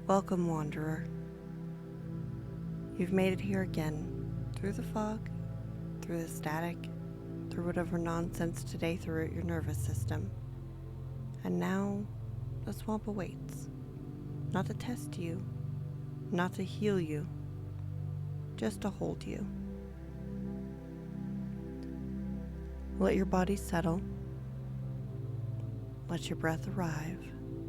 Welcome, wanderer. You've made it here again, through the fog, through the static, through whatever nonsense today threw at your nervous system. And now, the swamp awaits. Not to test you, not to heal you, just to hold you. Let your body settle. Let your breath arrive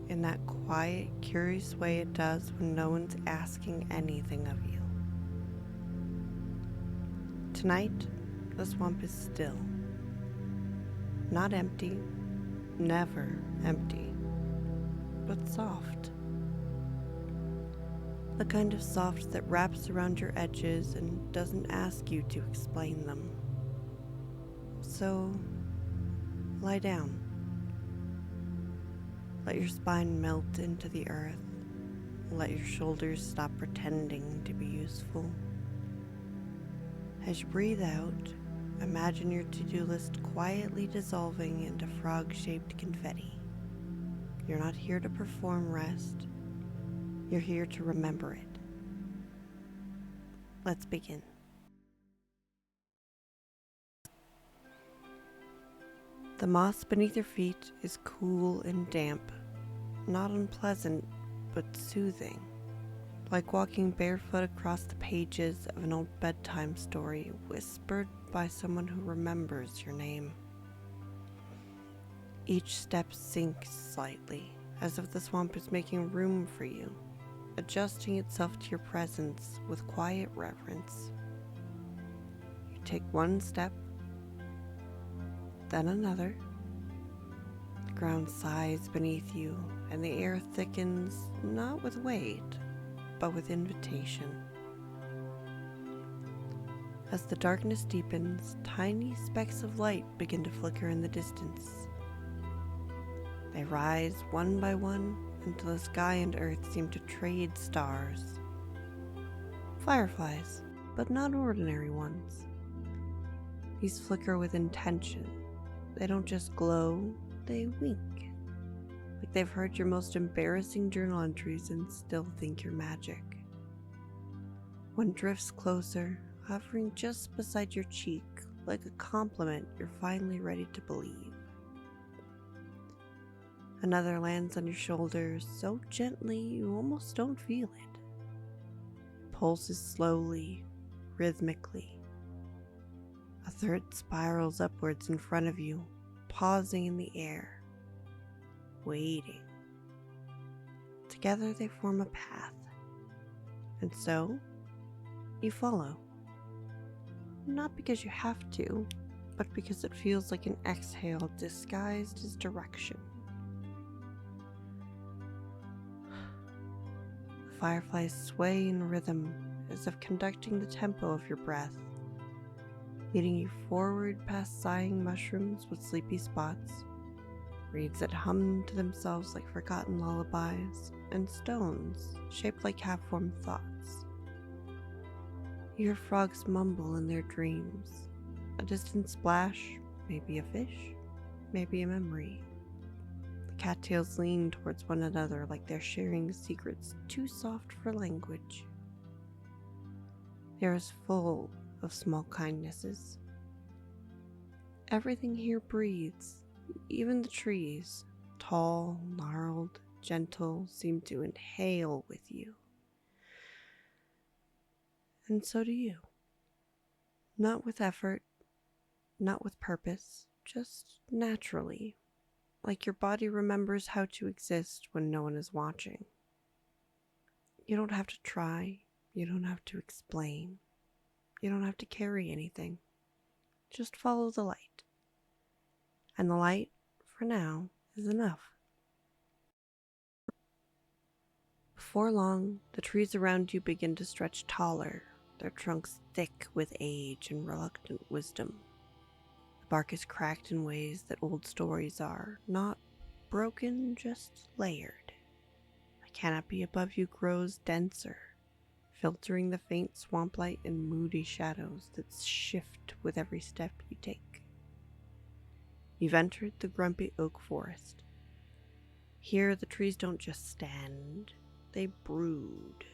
in that quiet, curious way it does when no one's asking anything of you. Tonight, the swamp is still. Not empty, never empty, but soft. The kind of soft that wraps around your edges and doesn't ask you to explain them. So, lie down. Let your spine melt into the earth. Let your shoulders stop pretending to be useful. As you breathe out, imagine your to-do list quietly dissolving into frog-shaped confetti. You're not here to perform rest. You're here to remember it. Let's begin. The moss beneath your feet is cool and damp, not unpleasant, but soothing, like walking barefoot across the pages of an old bedtime story whispered by someone who remembers your name. Each step sinks slightly, as if the swamp is making room for you, adjusting itself to your presence with quiet reverence. You take one step, then another. The ground sighs beneath you, and the air thickens, not with weight, but with invitation. As the darkness deepens, tiny specks of light begin to flicker in the distance. They rise one by one until the sky and earth seem to trade stars. Fireflies, but not ordinary ones. These flicker with intention. They don't just glow, they wink, like they've heard your most embarrassing journal entries and still think you're magic. One drifts closer, hovering just beside your cheek, like a compliment you're finally ready to believe. Another lands on your shoulder so gently you almost don't feel it. Pulses slowly, rhythmically. A third spirals upwards in front of you, pausing in the air, waiting. Together they form a path, and so you follow. Not because you have to, but because it feels like an exhale disguised as direction. The fireflies sway in rhythm as if conducting the tempo of your breath, leading you forward past sighing mushrooms with sleepy spots, reeds that hum to themselves like forgotten lullabies, and stones shaped like half-formed thoughts. You hear frogs mumble in their dreams, a distant splash, maybe a fish, maybe a memory. The cattails lean towards one another like they're sharing secrets too soft for language. The air is full of small kindnesses. Everything here breathes, even the trees, tall, gnarled, gentle, seem to inhale with you. And so do you. Not with effort, not with purpose, just naturally, like your body remembers how to exist when no one is watching. You don't have to try, you don't have to explain. You don't have to carry anything. Just follow the light. And the light, for now, is enough. Before long, the trees around you begin to stretch taller, their trunks thick with age and reluctant wisdom. The bark is cracked in ways that old stories are, not broken, just layered. The canopy above you grows denser, filtering the faint swamp light and moody shadows that shift with every step you take. You've entered the grumpy oak forest. Here the trees don't just stand, they brood.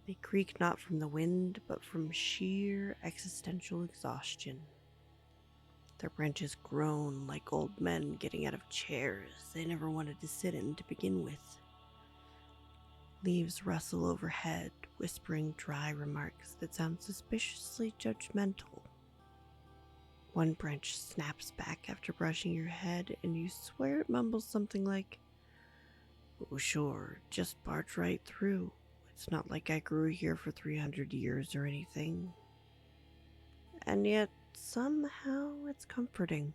They creak not from the wind, but from sheer existential exhaustion. Their branches groan like old men getting out of chairs they never wanted to sit in to begin with. Leaves rustle overhead, whispering dry remarks that sound suspiciously judgmental. One branch snaps back after brushing your head, and you swear it mumbles something like, "Oh sure, just barge right through. It's not like I grew here for 300 years or anything." And yet, somehow it's comforting.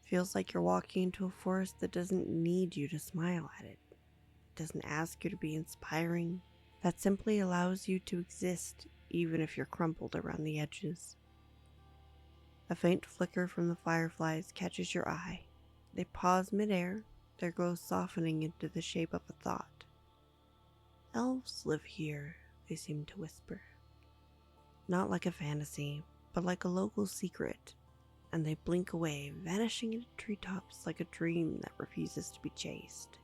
Feels like you're walking into a forest that doesn't need you to smile at it. It doesn't ask you to be inspiring. That simply allows you to exist, even if you're crumpled around the edges. A faint flicker from the fireflies catches your eye. They pause midair, their glow softening into the shape of a thought. "Elves live here," they seem to whisper. Not like a fantasy, but like a local secret, and they blink away, vanishing into treetops like a dream that refuses to be chased.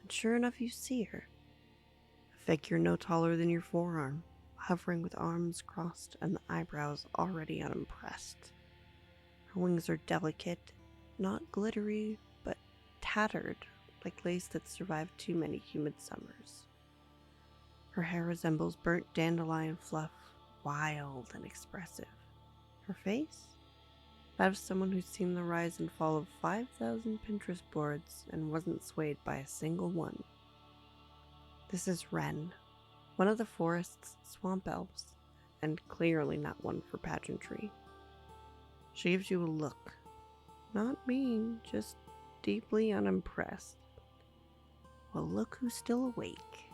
And sure enough, you see her. A figure no taller than your forearm, hovering with arms crossed and the eyebrows already unimpressed. Her wings are delicate, not glittery, but tattered, like lace that survived too many humid summers. Her hair resembles burnt dandelion fluff, wild and expressive. Her face? That of someone who's seen the rise and fall of 5,000 Pinterest boards and wasn't swayed by a single one. This is Wren, one of the forest's swamp elves, and clearly not one for pageantry. She gives you a look. Not mean, just deeply unimpressed. "Well, look who's still awake,"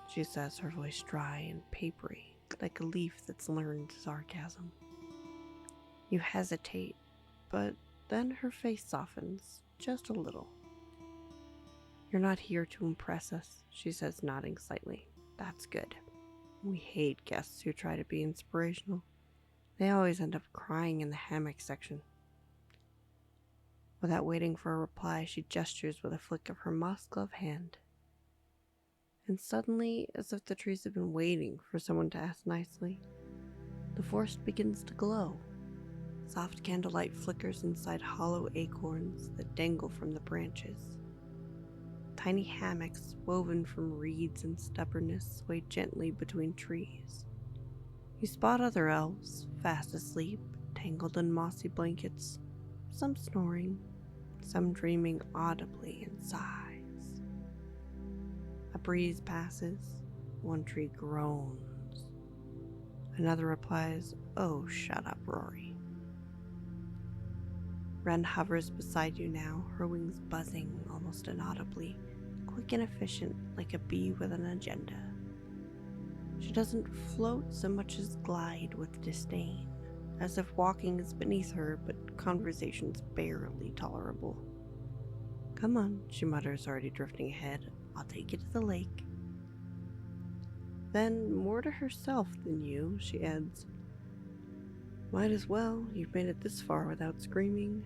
she says, her voice dry and papery, like a leaf that's learned sarcasm. You hesitate, but then her face softens, just a little. "You're not here to impress us," she says, nodding slightly. "That's good. We hate guests who try to be inspirational. They always end up crying in the hammock section." Without waiting for a reply, she gestures with a flick of her moss-gloved hand. And suddenly, as if the trees have been waiting for someone to ask nicely, the forest begins to glow. Soft candlelight flickers inside hollow acorns that dangle from the branches. Tiny hammocks woven from reeds and stubbornness sway gently between trees. You spot other elves, fast asleep, tangled in mossy blankets, some snoring, some dreaming audibly in sighs. A breeze passes, one tree groans. Another replies, "Oh, shut up, Rory." Wren hovers beside you now, her wings buzzing almost inaudibly, quick and efficient like a bee with an agenda. She doesn't float so much as glide with disdain, as if walking is beneath her, but conversation's barely tolerable. "Come on," she mutters, already drifting ahead. "I'll take you to the lake." Then, more to herself than you, she adds, "Might as well, you've made it this far without screaming."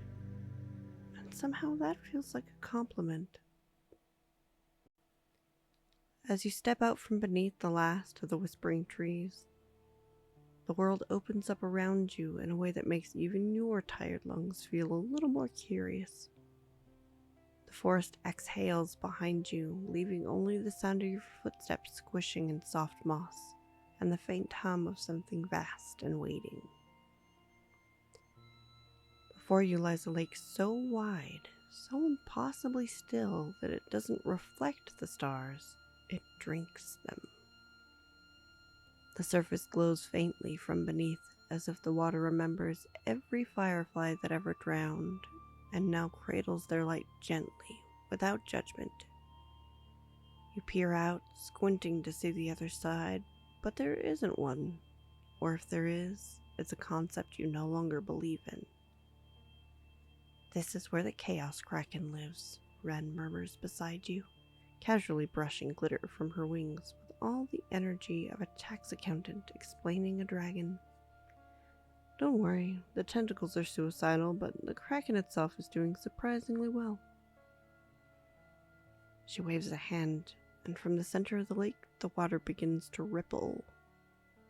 And somehow that feels like a compliment. As you step out from beneath the last of the whispering trees, the world opens up around you in a way that makes even your tired lungs feel a little more curious. The forest exhales behind you, leaving only the sound of your footsteps squishing in soft moss, and the faint hum of something vast and waiting. Before you lies a lake so wide, so impossibly still that it doesn't reflect the stars, it drinks them. The surface glows faintly from beneath, as if the water remembers every firefly that ever drowned, and now cradles their light gently, without judgment. You peer out, squinting to see the other side, but there isn't one, or if there is, it's a concept you no longer believe in. "This is where the Chaos Kraken lives," Wren murmurs beside you, casually brushing glitter from her wings with all the energy of a tax accountant explaining a dragon. "Don't worry, the tentacles are suicidal, but the Kraken itself is doing surprisingly well." She waves a hand, and from the center of the lake, the water begins to ripple.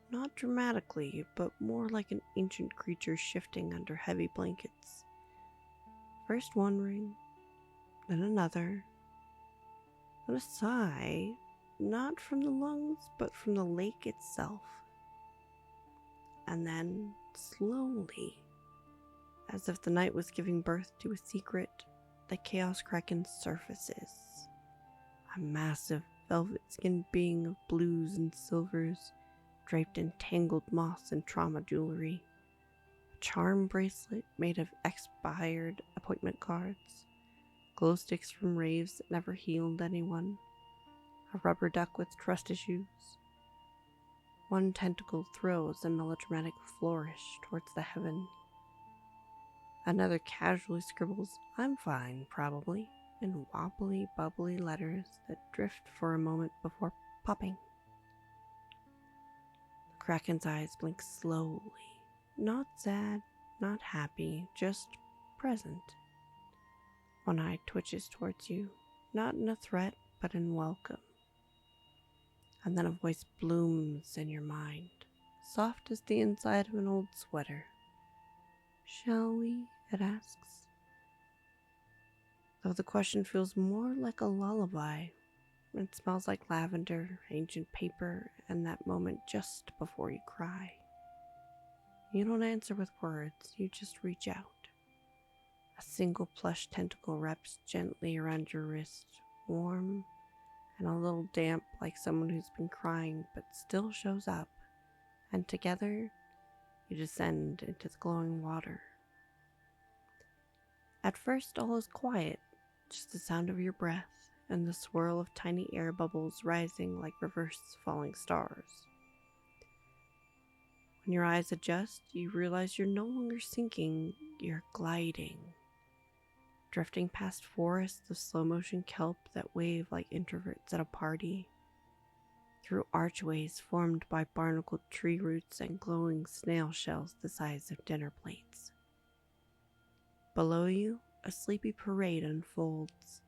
Not dramatically, but more like an ancient creature shifting under heavy blankets. First one ring, then another, then a sigh, not from the lungs, but from the lake itself. And then, slowly, as if the night was giving birth to a secret, the Chaos Kraken surfaces. A massive velvet-skinned being of blues and silvers, draped in tangled moss and trauma jewelry. A charm bracelet made of expired appointment cards. Glow sticks from raves that never healed anyone. A rubber duck with trust issues. One tentacle throws a melodramatic flourish towards the heaven. Another casually scribbles, "I'm fine, probably," in wobbly, bubbly letters that drift for a moment before popping. The Kraken's eyes blink slowly. Not sad, not happy, just present. One eye twitches towards you, not in a threat, but in welcome. And then a voice blooms in your mind, soft as the inside of an old sweater. "Shall we?" it asks. Though the question feels more like a lullaby. It smells like lavender, ancient paper, and that moment just before you cry. You don't answer with words, you just reach out. A single plush tentacle wraps gently around your wrist, warm and a little damp like someone who's been crying but still shows up, and together you descend into the glowing water. At first all is quiet, just the sound of your breath and the swirl of tiny air bubbles rising like reverse falling stars. When your eyes adjust, you realize you're no longer sinking, you're gliding. Drifting past forests of slow-motion kelp that wave like introverts at a party, through archways formed by barnacled tree roots and glowing snail shells the size of dinner plates. Below you, a sleepy parade unfolds.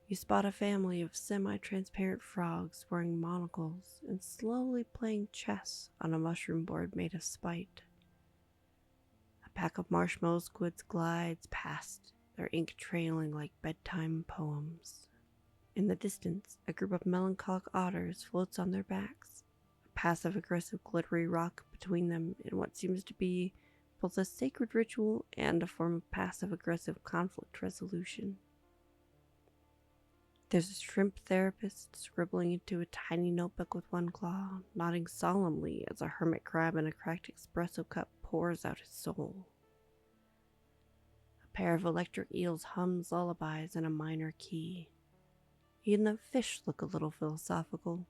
You spot a family of semi-transparent frogs wearing monocles and slowly playing chess on a mushroom board made of spite. A pack of marshmallow squids glides past, their ink trailing like bedtime poems. In the distance, a group of melancholic otters floats on their backs, a passive-aggressive glittery rock between them in what seems to be both a sacred ritual and a form of passive-aggressive conflict resolution. There's a shrimp therapist scribbling into a tiny notebook with one claw, nodding solemnly as a hermit crab in a cracked espresso cup pours out his soul. A pair of electric eels hums lullabies in a minor key. Even the fish look a little philosophical,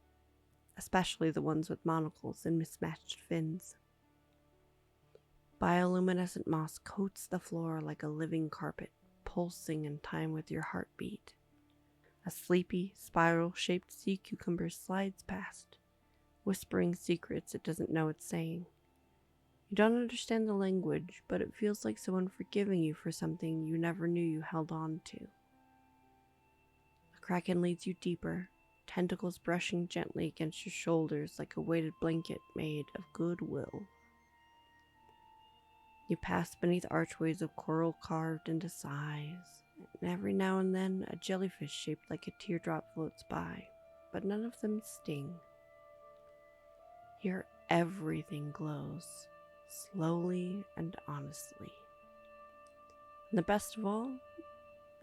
especially the ones with monocles and mismatched fins. Bioluminescent moss coats the floor like a living carpet, pulsing in time with your heartbeat. A sleepy, spiral-shaped sea cucumber slides past, whispering secrets it doesn't know it's saying. You don't understand the language, but it feels like someone forgiving you for something you never knew you held on to. The Kraken leads you deeper, tentacles brushing gently against your shoulders like a weighted blanket made of goodwill. You pass beneath archways of coral carved into sighs, and every now and then a jellyfish shaped like a teardrop floats by, but none of them sting. Here everything glows, slowly and honestly. And the best of all,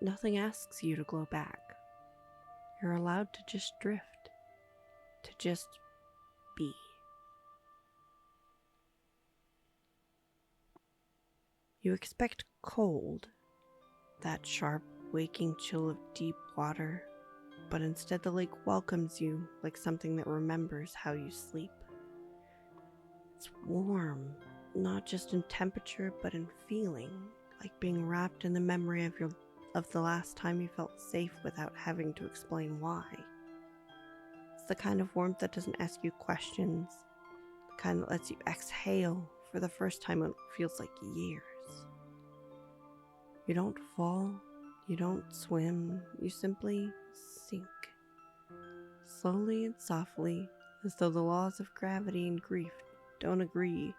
nothing asks you to glow back. You're allowed to just drift, to just be. You expect cold, that sharp, waking chill of deep water, but instead the lake welcomes you like something that remembers how you sleep. It's warm, not just in temperature, but in feeling, like being wrapped in the memory of the last time you felt safe without having to explain why. It's the kind of warmth that doesn't ask you questions, the kind that lets you exhale for the first time in what feels like years. You don't fall, You don't swim, you simply sink. Slowly and softly, as though the laws of gravity and grief don't agree.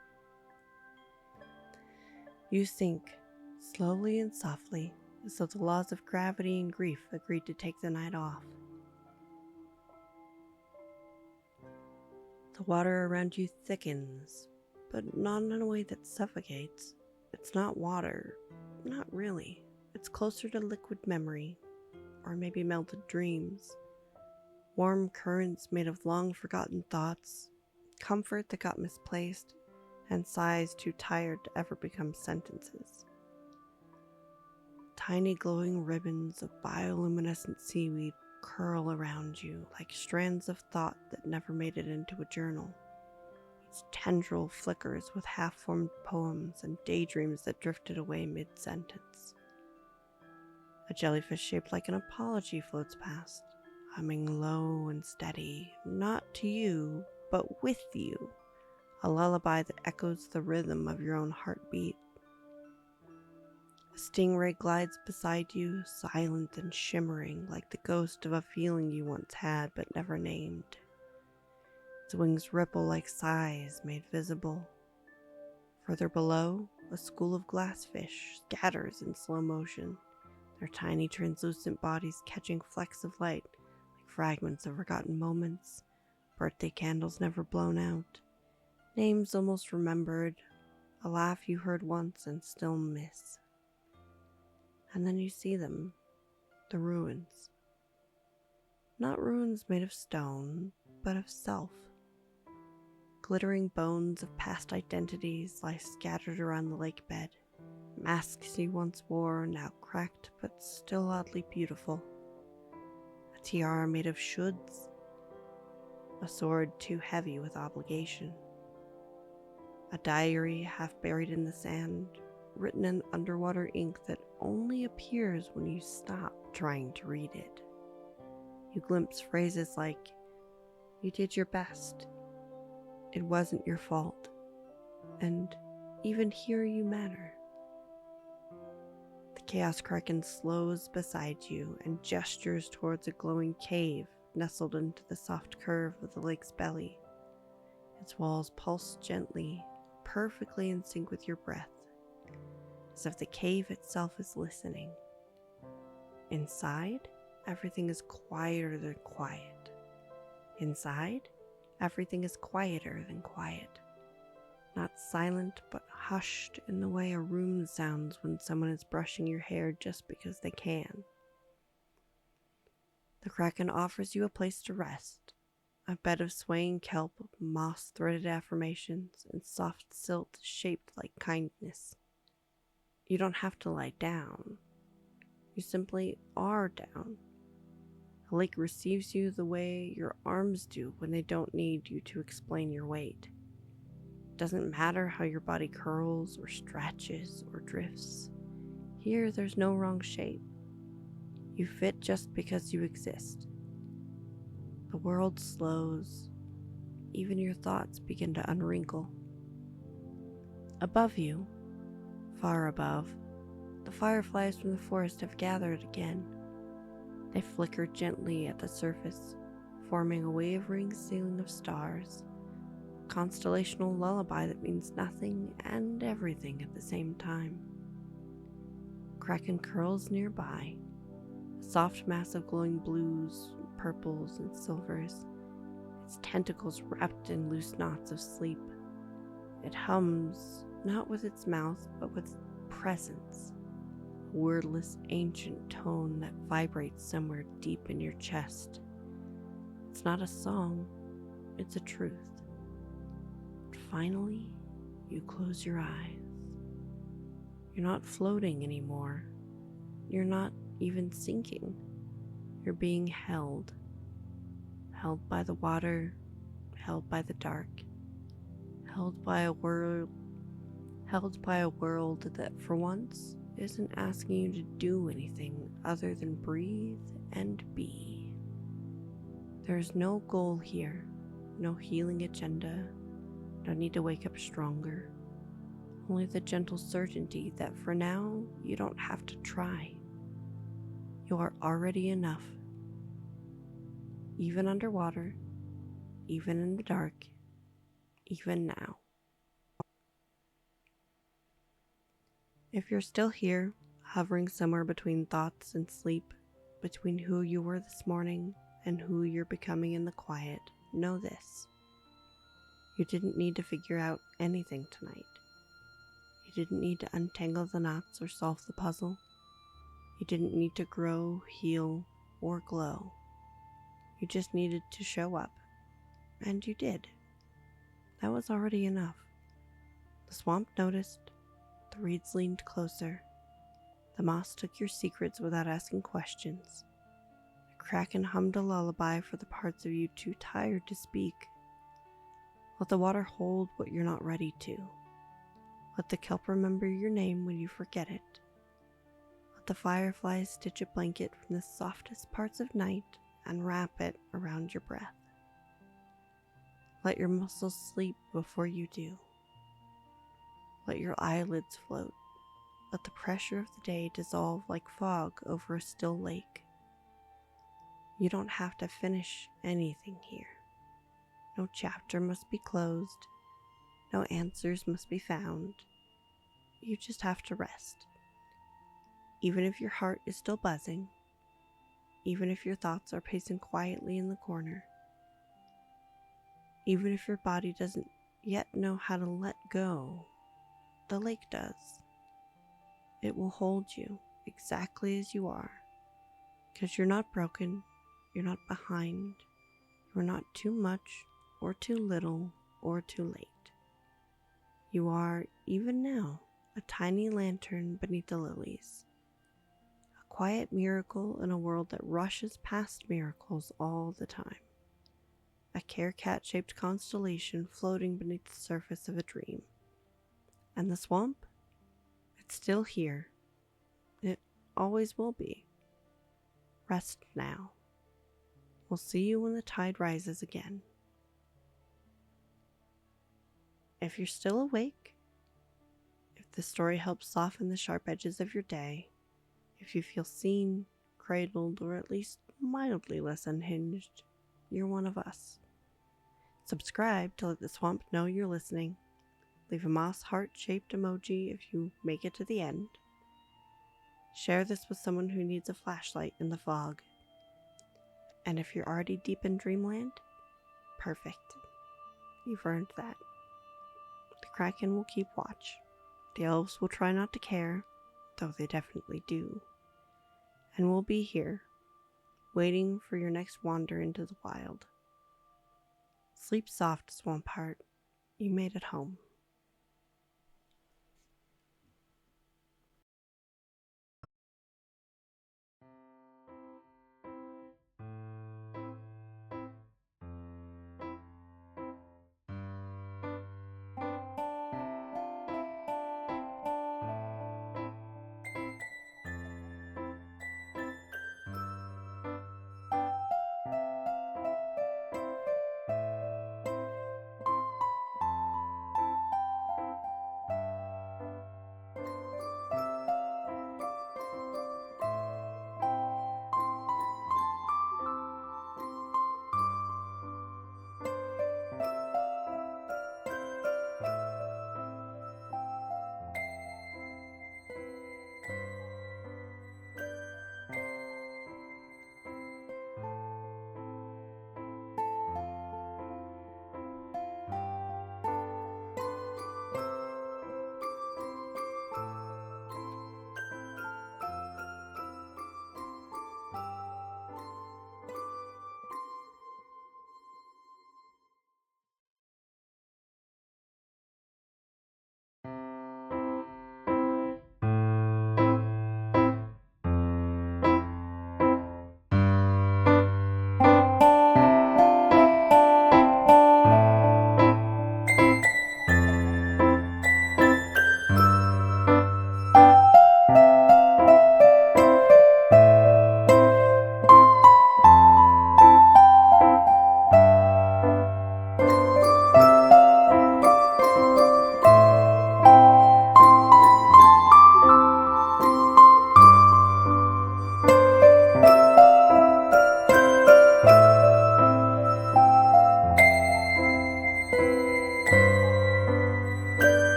You sink, slowly and softly, as though the laws of gravity and grief agreed to take the night off. The water around you thickens, but not in a way that suffocates. It's not water, not really. It's closer to liquid memory, or maybe melted dreams. Warm currents made of long-forgotten thoughts, comfort that got misplaced, and sighs too tired to ever become sentences. Tiny glowing ribbons of bioluminescent seaweed curl around you like strands of thought that never made it into a journal. Its tendril flickers with half-formed poems and daydreams that drifted away mid-sentence. A jellyfish shaped like an apology floats past, humming low and steady, not to you, but with you, a lullaby that echoes the rhythm of your own heartbeat. A stingray glides beside you, silent and shimmering, like the ghost of a feeling you once had but never named. Its wings ripple like sighs made visible. Further below, a school of glassfish scatters in slow motion, their tiny translucent bodies catching flecks of light like fragments of forgotten moments, birthday candles never blown out, names almost remembered, a laugh you heard once and still miss. And then you see them, the ruins. Not ruins made of stone, but of self. Glittering bones of past identities lie scattered around the lake bed. Masks you once wore, now cracked but still oddly beautiful. A tiara made of shoulds. A sword too heavy with obligation. A diary half buried in the sand, written in underwater ink that only appears when you stop trying to read it. You glimpse phrases like, "You did your best," "It wasn't your fault," and "Even here you matter." The Chaos Kraken slows beside you and gestures towards a glowing cave nestled into the soft curve of the lake's belly. Its walls pulse gently, perfectly in sync with your breath, as if the cave itself is listening. Inside, everything is quieter than quiet. Inside, everything is quieter than quiet. Not silent, but hushed in the way a room sounds when someone is brushing your hair just because they can. The Kraken offers you a place to rest, a bed of swaying kelp, moss-threaded affirmations, and soft silt shaped like kindness. You don't have to lie down. You simply are down. The lake receives you the way your arms do when they don't need you to explain your weight. It doesn't matter how your body curls or stretches or drifts. Here, there's no wrong shape. You fit just because you exist. The world slows. Even your thoughts begin to unwrinkle. Above you, far above, the fireflies from the forest have gathered again. They flicker gently at the surface, forming a wavering ceiling of stars, a constellational lullaby that means nothing and everything at the same time. Kraken curls nearby, a soft mass of glowing blues, purples, and silvers, its tentacles wrapped in loose knots of sleep. It hums, not with its mouth, but with presence. A wordless ancient tone that vibrates somewhere deep in your chest. It's not a song, it's a truth. But finally, you close your eyes. You're not floating anymore. You're not even sinking. You're being held. Held by the water, held by the dark, held by a world that for once isn't asking you to do anything other than breathe and be. There's no goal here, no healing agenda, no need to wake up stronger, only the gentle certainty that for now you don't have to try. You are already enough. Even underwater, even in the dark, even now. If you're still here, hovering somewhere between thoughts and sleep, between who you were this morning and who you're becoming in the quiet, know this. You didn't need to figure out anything tonight. You didn't need to untangle the knots or solve the puzzle. You didn't need to grow, heal, or glow. You just needed to show up. And you did. That was already enough. The swamp noticed. The reeds leaned closer. The moss took your secrets without asking questions. The kraken hummed a lullaby for the parts of you too tired to speak. Let the water hold what you're not ready to. Let the kelp remember your name when you forget it. Let the fireflies stitch a blanket from the softest parts of night and wrap it around your breath. Let your muscles sleep before you do. Let your eyelids float. Let the pressure of the day dissolve like fog over a still lake. You don't have to finish anything here. No chapter must be closed. No answers must be found. You just have to rest. Even if your heart is still buzzing, even if your thoughts are pacing quietly in the corner, even if your body doesn't yet know how to let go, the lake does. It will hold you exactly as you are, because you're not broken, you're not behind, you're not too much or too little or too late. You are, even now, a tiny lantern beneath the lilies, a quiet miracle in a world that rushes past miracles all the time, a CareCat-shaped constellation floating beneath the surface of a dream. And the swamp? It's still here. It always will be. Rest now. We'll see you when the tide rises again. If you're still awake, if the story helps soften the sharp edges of your day, if you feel seen, cradled, or at least mildly less unhinged, you're one of us. Subscribe to let the swamp know you're listening. Leave a moss heart-shaped emoji if you make it to the end. Share this with someone who needs a flashlight in the fog. And if you're already deep in dreamland, perfect. You've earned that. The kraken will keep watch. The elves will try not to care, though they definitely do. And we'll be here, waiting for your next wander into the wild. Sleep soft, swamp heart. You made it home.